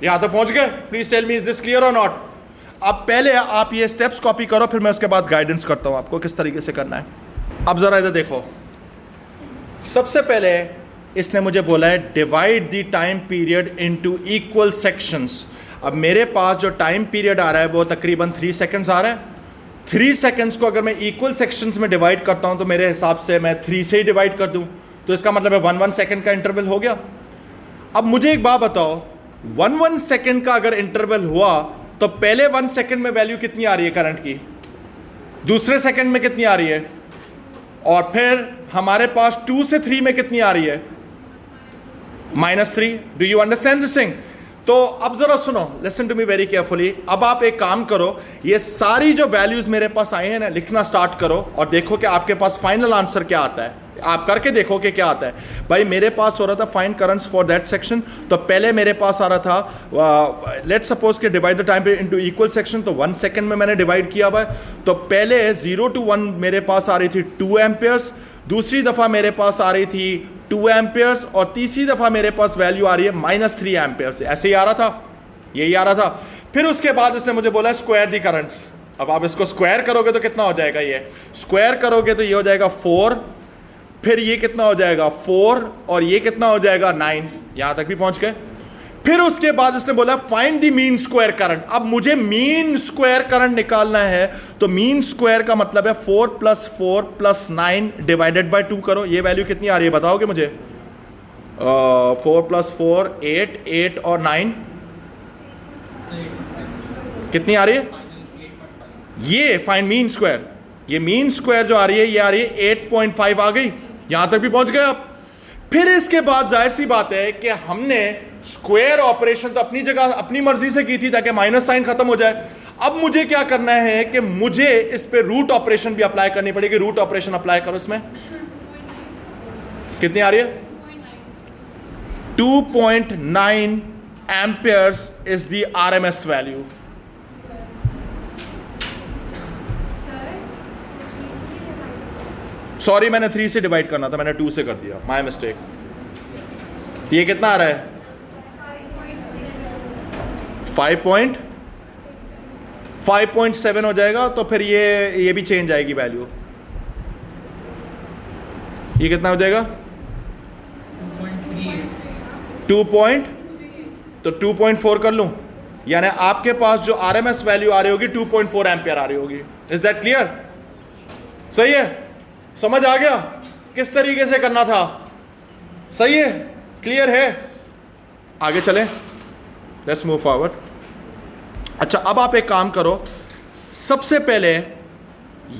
Speaker 1: यहां तक पहुंच गए। Please tell me, is this clear और नॉट? अब पहले आप ये स्टेप्स कॉपी करो, फिर मैं उसके बाद गाइडेंस करता हूं आपको किस तरीके से करना है। अब जरा इधर देखो, सबसे पहले इसने मुझे बोला है divide the time period into equal sections. अब मेरे पास जो टाइम पीरियड आ रहा है वो तकरीबन 3 सेकेंड्स आ रहा है। 3 सेकेंड्स को अगर मैं इक्वल सेक्शंस में डिवाइड करता हूं तो मेरे हिसाब से मैं 3 से ही डिवाइड कर दूं, तो इसका मतलब है 1 सेकेंड का इंटरवल हो गया। अब मुझे एक बात बताओ, 1 सेकेंड का अगर इंटरवल हुआ तो पहले 1 सेकेंड में वैल्यू कितनी आ रही है करंट की, दूसरे सेकेंड में कितनी आ रही है, और फिर हमारे पास 2 से 3 में कितनी आ रही है, -3। Do you understand this thing? तो अब जरा सुनो, listen to me very carefully. अब आप एक काम करो, ये सारी जो वैल्यूज मेरे पास आई हैं ना, लिखना स्टार्ट करो और देखो कि आपके पास फाइनल आंसर क्या आता है। आप करके देखो कि क्या आता है। भाई मेरे पास हो रहा था find currents for that section, तो पहले मेरे पास आ रहा था, लेट्स सपोज के divide the time into equal section, तो 1 सेकंड में मैंने डिवाइड किया हुआ है। तो पहले 0 to 1 मेरे पास आ रही थी 2 एम्पियर्स, दूसरी दफ़ा मेरे पास आ रही थी 2 एम्पियर्स, और तीसरी दफ़ा मेरे पास वैल्यू आ रही है -3 एम्पियर्स। ऐसे ही आ रहा था, यही आ रहा था। फिर उसके बाद इसने मुझे बोला स्क्वायर दी करंट्स। अब आप इसको स्क्वायर करोगे तो कितना हो जाएगा, ये स्क्वायर करोगे तो ये हो जाएगा 4, फिर ये कितना हो जाएगा 4, और ये कितना हो जाएगा 9। यहां तक भी पहुंच गए। फिर उसके बाद इसने बोला find the mean square current. अब मुझे मीन स्क्वायर करंट निकालना है, तो मीन स्क्वायर का मतलब है 4 + 4 + 9 डिवाइडेड बाय 2 करो। ये वैल्यू कितनी आ रही है बताओगे मुझे? 4 + 4 8, 8 और 9 कितनी आ रही है? ये फाइंड मीन स्क्वायर, ये मीन स्क्वायर जो आ रही है ये आ रही है 8.5 आ गई। यहां तक भी पहुंच गए आप। फिर इसके बाद जाहिर सी बात है कि हमने स्क्वायर ऑपरेशन तो अपनी जगह अपनी मर्जी से की थी ताकि माइनस साइन खत्म हो जाए। अब मुझे क्या करना है कि मुझे इस पे रूट ऑपरेशन भी अप्लाई करनी पड़ेगी। रूट ऑपरेशन अप्लाई करो। इसमें कितनी आ रही है? 2.9 amperes is the RMS value. Sorry, मैंने 3 से डिवाइड करना था, मैंने 2 से कर दिया, माय मिस्टेक। ये कितना आ रहा है? 5.7 हो जाएगा। तो फिर ये भी चेंज आएगी वैल्यू। ये कितना हो जाएगा? 2.4 कर लूं, यानी आपके पास जो RMS वैल्यू आ रही होगी 2.4 एम्पियर आ रही होगी। Is that clear? सही है? समझ आ गया किस तरीके से करना था? सही है? क्लियर है? आगे चलें, लेट्स मूव फॉरवर्ड। अच्छा, अब आप एक काम करो, सबसे पहले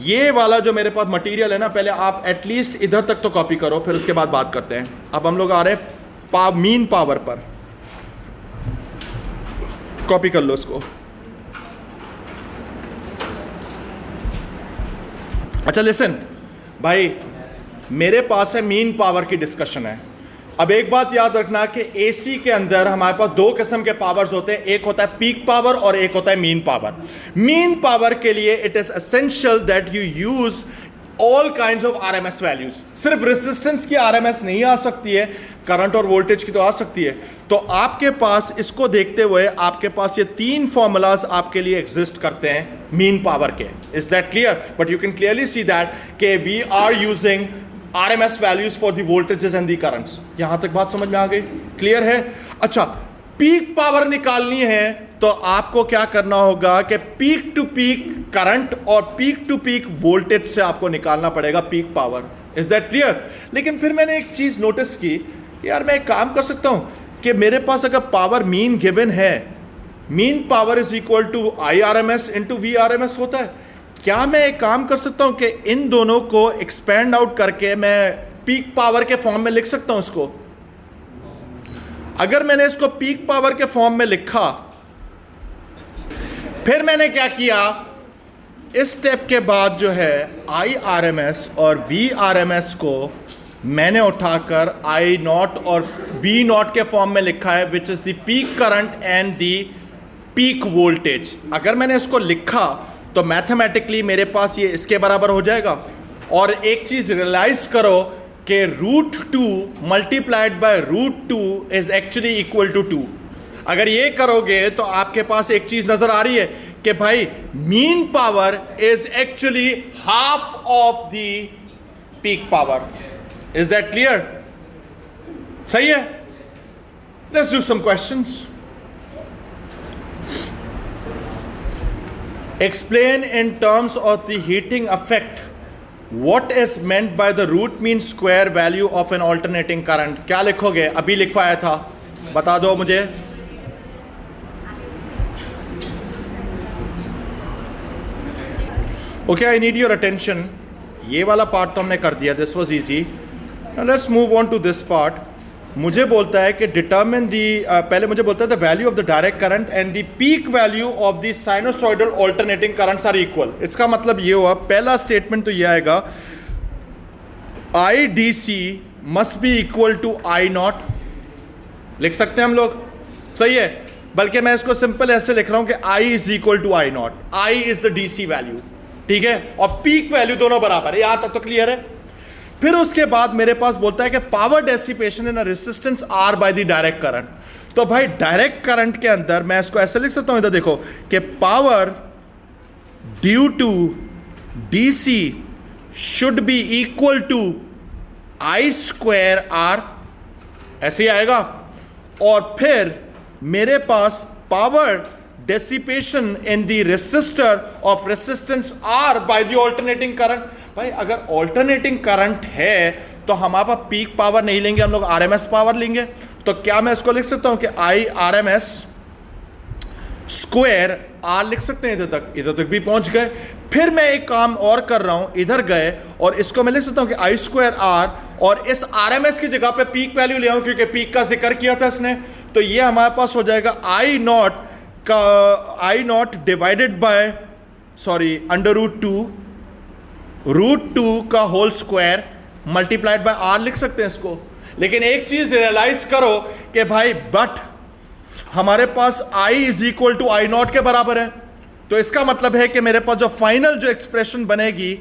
Speaker 1: ये वाला जो मेरे पास मटेरियल है ना, पहले आप एटलीस्ट इधर तक तो कॉपी करो, फिर उसके बाद बात करते हैं। अब हम लोग आ रहे हैं मीन पावर पर। कॉपी कर लो इसको। अच्छा लिसन भाई, मेरे पास है मीन पावर की डिस्कशन है। अब एक बात याद रखना कि एसी के अंदर हमारे पास 2 किस्म के पावर्स होते हैं, एक होता है पीक पावर और एक होता है मीन पावर। मीन पावर के लिए it is essential that you use all kinds of RMS values. सिर्फ रेजिस्टेंस की RMS नहीं आ सकती है, करंट और वोल्टेज की तो आ सकती है। तो आपके पास इसको देखते हुए आपके पास ये 3 फॉर्मूलाज आपके लिए एग्जिस्ट करते हैं मीन पावर के। Is that clear? But you can clearly see that के we are using RMS values for the voltages and the currents. यहां तक बात समझ में आ गई? क्लियर है? अच्छा, पीक पावर निकालनी है तो आपको क्या करना होगा कि पीक टू पीक करंट और पीक टू पीक वोल्टेज से आपको निकालना पड़ेगा peak power. Is that clear? लेकिन फिर मैंने एक चीज नोटिस की कि यार मैं एक काम कर सकता हूं कि मेरे पास अगर पावर मीन गिवन है, mean power is equal to IRMS into VRMS होता है। क्या मैं एक काम कर सकता हूं कि इन दोनों को एक्सपेंड आउट करके मैं पीक पावर के फॉर्म में लिख सकता हूं इसको? अगर मैंने इसको पीक पावर के फॉर्म में लिखा, फिर मैंने क्या किया, इस स्टेप के बाद जो है IRMS और VRMS को मैंने उठाकर I0 और V0 के फॉर्म में लिखा है, which is the peak current and the peak voltage. अगर मैंने इसको लिखा तो मैथमेटिकली मेरे पास ये इसके बराबर हो जाएगा। और एक चीज रियलाइज करो कि √2 multiplied by √2 is actually equal to 2। अगर ये करोगे तो आपके पास एक चीज नजर आ रही है कि भाई mean power is actually half of the peak power. Is that clear? सही है? Let's do some questions. Explain in terms of the heating effect what is meant by the root mean square value of an alternating current। क्या लिखोगे? अभी लिखवाया था, बता दो मुझे। Okay, I need your attention। ये वाला पार्ट तो हमने कर दिया, this was easy। Now let's move on to this part। मुझे बोलता है कि डिटरमिन दी, पहले मुझे बोलता है the value of the direct current and the peak value of the sinusoidal alternating currents are equal. इसका मतलब ये हुआ, पहला स्टेटमेंट तो ये आएगा I D C must be equal to I naught, लिख सकते हैं हम लोग, सही है। बल्कि मैं इसको सिंपल ऐसे लिख रहा हूं कि I is equal to I naught, I is the D C value, ठीक है, और पीक वैल्यू दोनों बराबर है, यहां तक तो क्लियर है। फिर उसके बाद मेरे पास बोलता है कि power dissipation in a resistance R by the direct current. तो भाई डायरेक्ट करंट के अंदर मैं इसको ऐसे लिख सकता हूं, इधर देखो कि power due to DC should be equal to I square R, ऐसे ही आएगा। और फिर मेरे पास power dissipation in the resistor of resistance R by the alternating current. भाई अगर ऑल्टरनेटिंग करंट है तो हमारे पास पीक पावर नहीं लेंगे, हम लोग आरएमएस पावर लेंगे। तो क्या मैं इसको लिख सकता हूं कि आई आरएमएस स्क्वायर आर लिख सकते हैं, इधर तक भी पहुंच गए। फिर मैं एक काम और कर रहा हूं, इधर गए और इसको मैं लिख सकता हूं कि आई स्क्वायर आर, और इस आरएमएस की जगह पे पीक वैल्यू ले आऊं क्योंकि पीक का जिक्र किया था इसने। तो ये हमारे पास हो जाएगा I naught divided by under root two का whole square multiplied by R लिख सकते हैं इसको। लेकिन एक चीज रियलाइज करो कि भाई बट हमारे पास I is equal to I naught के बराबर है। तो इसका मतलब है कि मेरे पास जो फाइनल एक्सप्रेशन बनेगी,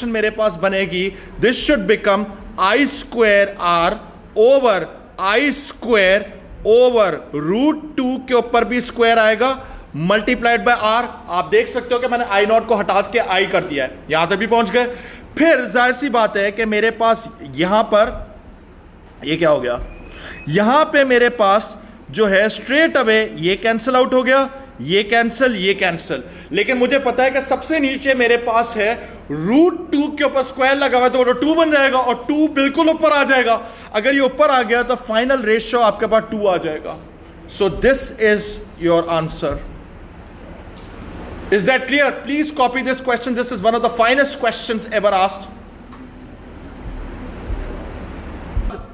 Speaker 1: मेरे पास बनेगी, this should become I square R over I square over root two के ऊपर भी स्क्वायर आएगा मल्टीप्लाइड बाय आर। आप देख सकते हो कि मैंने आई नॉट को हटा के आई कर दिया है, यहां तक भी पहुंच गए। फिर जाहिर सी बात है कि मेरे पास यहां पर ये क्या हो गया, यहां पे मेरे पास जो है स्ट्रेट अवे ये कैंसिल आउट हो गया, ये कैंसिल। लेकिन मुझे पता है कि सबसे नीचे मेरे पास है रूट टू के ऊपर स्क्वायर लगा हुआ, तो वो 2 बन जाएगा और 2 बिल्कुल ऊपर आ जाएगा। अगर ये ऊपर आ गया तो फाइनल रेशियो आपके पास 2 आ जाएगा। So this is your answer. Is that clear? Please copy this question. This is one of the finest questions ever asked.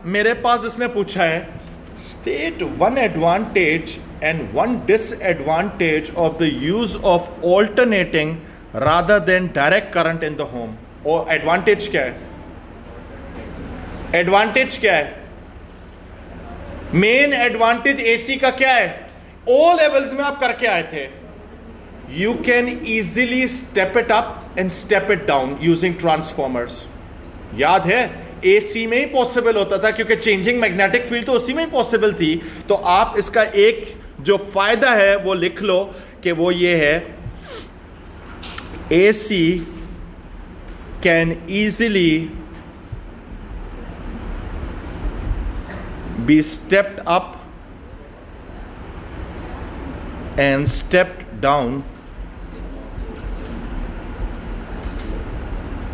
Speaker 1: मेरे पास इसने पूछा है state one advantage and one disadvantage of the use of alternating rather than direct current in the home. और advantage क्या है? Advantage क्या है? Main advantage AC का क्या है? O levels में आप करके आए थे। You can easily step it up and step it down using transformers. याद है AC में ही पॉसिबल होता था क्योंकि चेंजिंग मैग्नेटिक फील्ड तो उसी में ही पॉसिबल थी। तो आप इसका एक जो फायदा है वो लिख लो कि वो ये है, AC can easily be stepped up and stepped down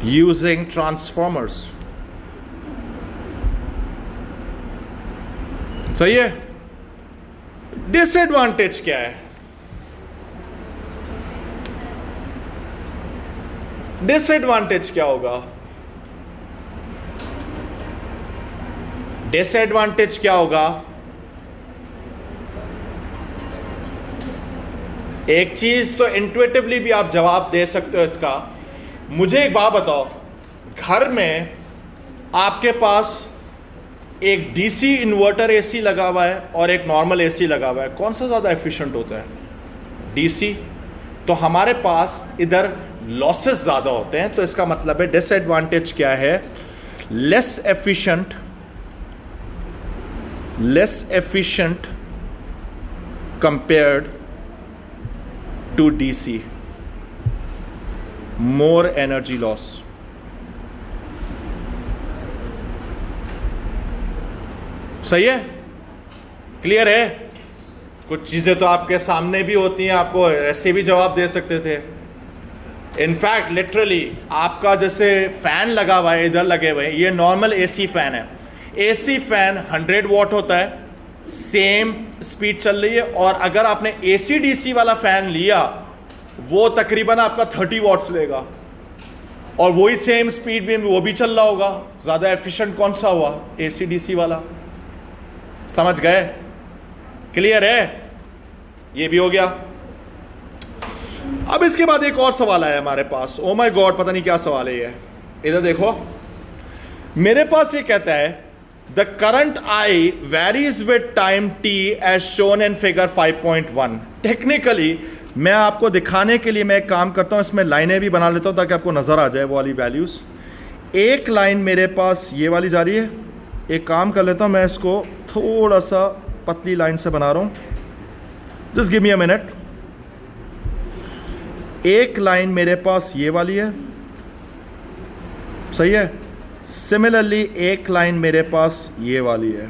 Speaker 1: using transformers. सही है। डिसएडवांटेज क्या है? डिसएडवांटेज क्या होगा? डिसएडवांटेज क्या होगा? एक चीज तो इंट्यूटिवली भी आप जवाब दे सकते हो इसका। मुझे एक बात बताओ, घर में आपके पास एक डीसी इन्वर्टर एसी लगा हुआ है और एक नॉर्मल एसी लगा हुआ है, कौन सा ज़्यादा एफिशिएंट होता है? डीसी। तो हमारे पास इधर लॉसेस ज़्यादा होते हैं, तो इसका मतलब है डिसएडवांटेज क्या है? Less efficient compared to DC, more energy loss. सही है? क्लियर है? कुछ चीजें तो आपके सामने भी होती हैं, आपको ऐसे भी जवाब दे सकते थे। इनफैक्ट लिटरली आपका जैसे फैन लगा हुआ है, इधर लगे हुए हैं, ये नॉर्मल एसी फैन है। एसी फैन 100 वॉट होता है, सेम स्पीड चल रही है। और अगर आपने एसी डीसी वाला फैन लिया वो तकरीबन आपका 30 वॉट्स लेगा। और वही सेम स्पीड में वो भी चल रहा होगा। ज़्यादा एफिशिएंट कौन सा हुआ? AC DC वाला। समझ गए? क्लियर है? ये भी हो गया। अब इसके बाद एक और सवाल आया हमारे पास। ओ माय गॉड, पता नहीं क्या सवाल है ये। इधर देखो, मेरे पास ये कहता है the current I varies with time t as shown in figure 5.1। Technically मैं आपको दिखाने के लिए मैं एक काम करता हूं, इसमें लाइनें भी बना लेता हूं ताकि आपको नजर आ जाए वो वाली वैल्यूज। एक लाइन मेरे पास ये वाली जा रही है। एक काम कर लेता हूं, मैं इसको थोड़ा सा पतली लाइन से बना रहा हूं। Just give me a minute. एक लाइन मेरे पास ये वाली है, सही है। सिमिलरली एक लाइन मेरे पास ये वाली है।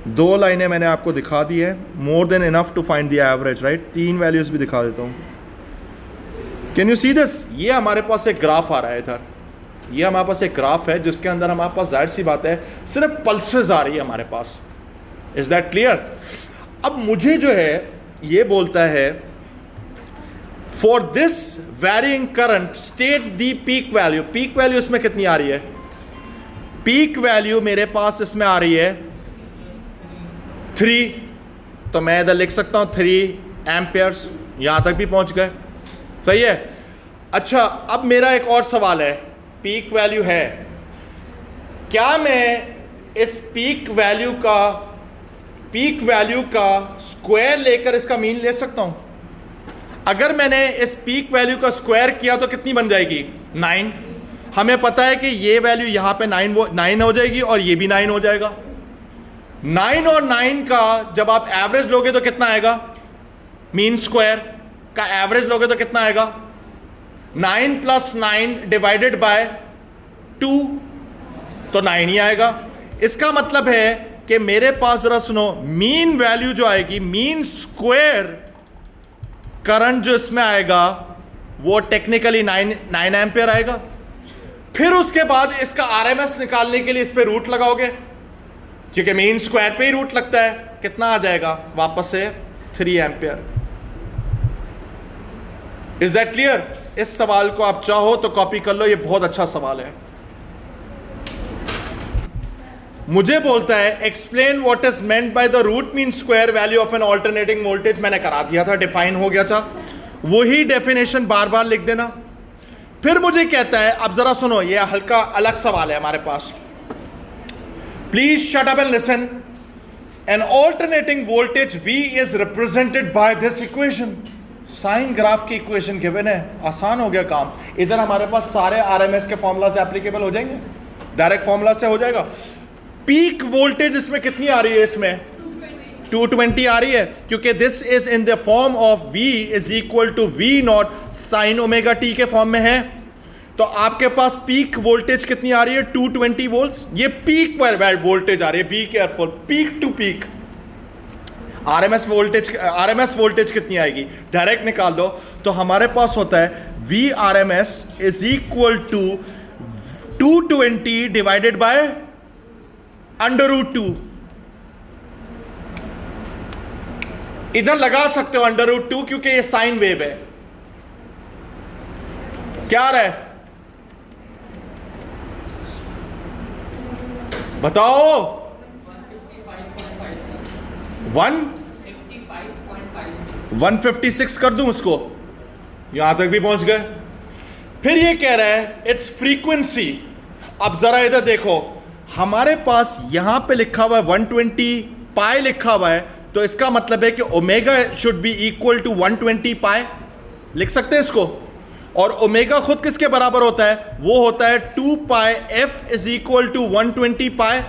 Speaker 1: दो लाइनें मैंने आपको दिखा दी है, more than enough to find the average, right. तीन वैल्यूज भी दिखा देता हूं। Can you see this? ये हमारे पास एक ग्राफ आ रहा है इधर। ये हमारे पास एक ग्राफ है जिसके अंदर हमारे पास, जाहिर सी बात है, सिर्फ पल्सेस आ रही है हमारे पास। Is that clear? अब मुझे जो है ये बोलता है for this varying current state the peak value. Peak value इसमें कितनी आ रही है? पीक वैल्यू मेरे पास इसमें आ रही है 3। तो मैं इधर लिख सकता हूं 3 एम्पियर्स। यहां तक भी पहुंच गए, सही है। अच्छा, अब मेरा एक और सवाल है। पीक वैल्यू है, क्या मैं इस पीक वैल्यू का स्क्वायर लेकर इसका मीन ले सकता हूं? अगर मैंने इस पीक वैल्यू का स्क्वायर किया तो कितनी बन जाएगी? 9। हमें पता है कि ये वैल्यू यहां पे 9 हो जाएगी और ये भी 9 हो जाएगा। 9 और 9 का जब आप एवरेज लोगे तो कितना आएगा? मीन स्क्वायर का एवरेज लोगे तो कितना आएगा? 9 + 9 डिवाइडेड बाय 2, तो 9 ही आएगा। इसका मतलब है कि मेरे पास, जरा सुनो, मीन वैल्यू जो आएगी, मीन स्क्वायर करंट जो इसमें आएगा वो टेक्निकली 9 एम्पियर आएगा। फिर उसके बाद इसका RMS निकालने के लिए इस पे रूट लगाओगे, क्योंकि मीन स्क्वायर पे ही रूट लगता है। कितना आ जाएगा? वापस से 3 एम्पियर। Is that clear? इस सवाल को आप चाहो तो कॉपी कर लो, ये बहुत अच्छा सवाल है। मुझे बोलता है explain what is meant by the root mean square value of an alternating voltage. मैंने करा दिया था, डिफाइन हो गया था। वही डेफिनेशन बार बार लिख देना। फिर मुझे कहता है, अब जरा सुनो, ये हल्का अलग सवाल है हमारे पास। Please shut up and listen. An alternating voltage V is represented by this equation. Sine graph की इक्वेशन गिवन है, आसान हो गया काम। इधर हमारे पास सारे RMS के फॉर्मूला से एप्लीकेबल हो जाएंगे, डायरेक्ट फॉर्मूला से हो जाएगा। पीक वोल्टेज इसमें कितनी आ रही है? इसमें 220 आ रही है, क्योंकि this is in the form of V is equal to V0 sin omega t के फॉर्म में है। तो आपके पास पीक वोल्टेज कितनी आ रही है? 220 वोल्ट्स। ये पीक वोल्टेज आ रही है, be careful, peak to peak. RMS voltage कितनी आएगी? डायरेक्ट निकाल दो। तो हमारे पास होता है VRMS is equal to 220 divided by √2। इधर लगा सकते हो √2, क्योंकि ये साइन वेव है। क्या आ रहा है? बताओ। 156 कर दूं उसको? यहां तक भी पहुंच गए। फिर ये कह रहा है इट्स फ्रीक्वेंसी। अब जरा इधर देखो, हमारे पास यहां पे लिखा हुआ है 120 पाई लिखा हुआ है, तो इसका मतलब है कि omega should be equal to 120 pi. लिख सकते हैं इसको। और ओमेगा खुद किसके बराबर होता है? वो होता है 2 पाई f इज इक्वल टू 120 पाई।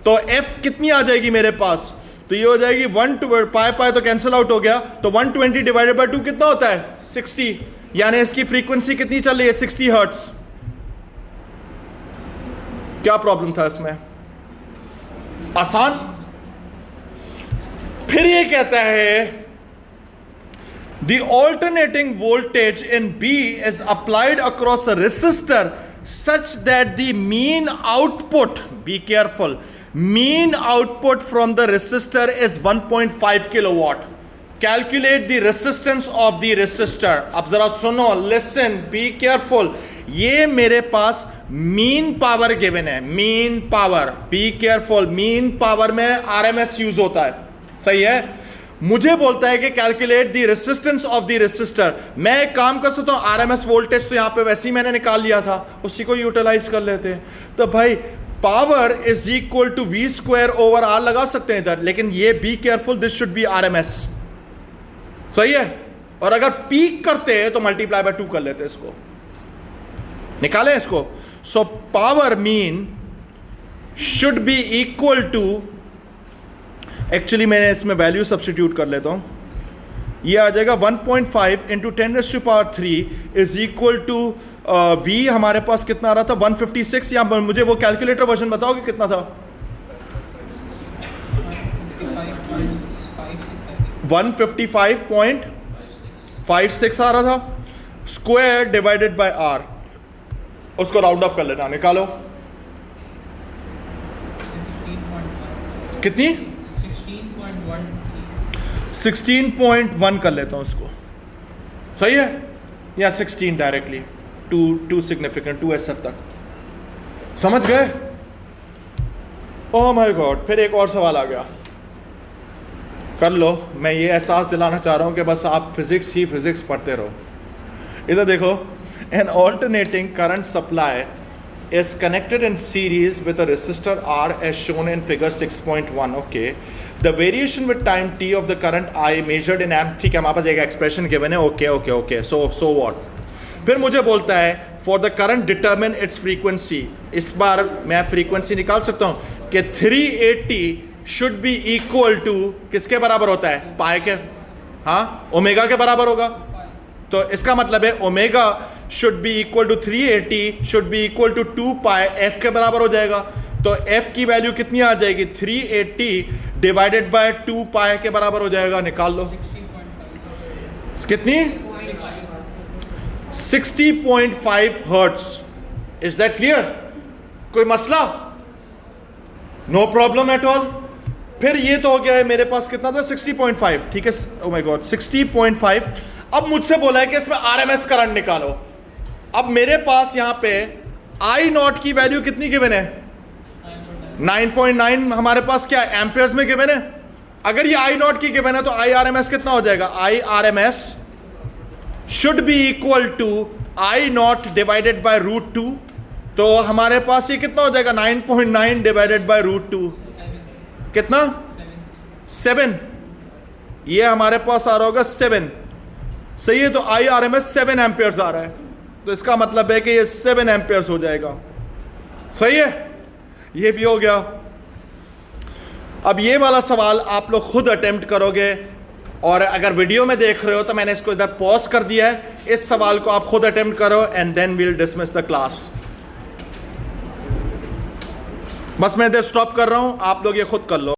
Speaker 1: तो f कितनी आ जाएगी मेरे पास? तो ये हो जाएगी 1 पाई तो कैंसिल आउट हो गया। तो 120 डिवाइडेड बाय 2 कितना होता है? 60। यानी इसकी फ्रीक्वेंसी कितनी चल रही है? 60 हर्ट्ज। क्या प्रॉब्लम था इसमें? आसान। फिर ये कहता है the alternating voltage in B is applied across a resistor such that the mean output, be careful, mean output from the resistor is 1.5 kilowatt. Calculate the resistance of the resistor. अब जरा सुनो, listen, be careful. ये मेरे पास मीन पावर गिवन है, mean power, be careful, mean power में आरएमएस यूज होता है, सही है। मुझे बोलता है कि calculate the resistance of the resistor. मैं एक काम कर सकता हूं, आरएमएस वोल्टेज तो यहां पे वैसे ही मैंने निकाल लिया था, उसी को यूटिलाइज कर लेते हैं। तो भाई power is equal to V square over R लगा सकते हैं इधर, लेकिन ये be careful, this should be RMS, सही है। और अगर पीक करते हैं तो मल्टीप्लाई बाय 2 कर लेते हैं, इसको निकालें इसको। So power mean should be equal to, actually मैंने इसमें वैल्यू सब्स्टिट्यूट कर लेता हूं, ये आ जाएगा 1.5 into 10⁻³ is equal to V हमारे पास कितना आ रहा था 156, या मुझे वो कैलकुलेटर वर्जन बताओगे कितना था? 155.56 आ रहा था, स्क्वायर डिवाइडेड बाय आर, उसको राउंड ऑफ कर लेना, निकालो कितनी, 16.1 कर लेता हूं इसको, सही है, या 16 डायरेक्टली, टू सिग्निफिकेंट, 2SF तक, समझ गए? ओह माय गॉड, फिर एक और सवाल आ गया, कर लो। मैं ये एहसास दिलाना चाह रहा हूं कि बस आप फिजिक्स ही फिजिक्स पढ़ते रहो। इधर देखो, an alternating current supply is connected in series with a resistor R as shown in figure 6.1. Okay, the variation with time t of the current I measured in amp, ठीक है, हमारे पास एक एक्सप्रेशन गिवन है, ओके, सो व्हाट। फिर मुझे बोलता है for the current determine it's frequency. इस बार मैं फ्रीक्वेंसी निकाल सकता हूं कि 380 शुड बी इक्वल टू किसके बराबर होता है, पाई के, हाँ, ओमेगा के बराबर होगा। तो इसका मतलब है omega should be equal to 380 should be equal to 2 pi f के बराबर हो जाएगा। तो f की वैल्यू कितनी आ जाएगी, 380 डिवाइडेड बाय 2 pi के बराबर हो जाएगा, निकाल लो कितनी, 60.5 हर्ट्ज। Is that clear? कोई मसला? No problem at all. फिर ये तो हो गया है, मेरे पास कितना था, 60.5, ठीक है, ओ माय गॉड 60.5। अब मुझसे बोला है कि इसमें आरएमएस करंट निकालो। अब मेरे पास यहां पे आई नॉट की वैल्यू कितनी गिवन है, 9.9 हमारे पास क्या है, एम्पियर्स में गिवन है। अगर ये आई नॉट की गिवन है तो आई आरएमएस कितना हो जाएगा, I RMS should be equal to I naught divided by √2। तो हमारे पास ये कितना हो जाएगा, 9.9 डिवाइडेड बाय √2 कितना, 7। ये हमारे पास आ रहा होगा 7, सही है। तो आई आरएमएस 7 एम्पियर्स आ रहा है, तो इसका मतलब है कि ये 7 एम्पियर्स हो जाएगा, सही है। ये भी हो गया। अब ये वाला सवाल आप लोग खुद अटेम्प्ट करोगे, और अगर वीडियो में देख रहे हो तो मैंने इसको इधर पॉज कर दिया है, इस सवाल को आप खुद अटेम्प्ट करो and then we'll dismiss the class. बस मैं इधर स्टॉप कर रहा हूं, आप लोग ये खुद कर लो।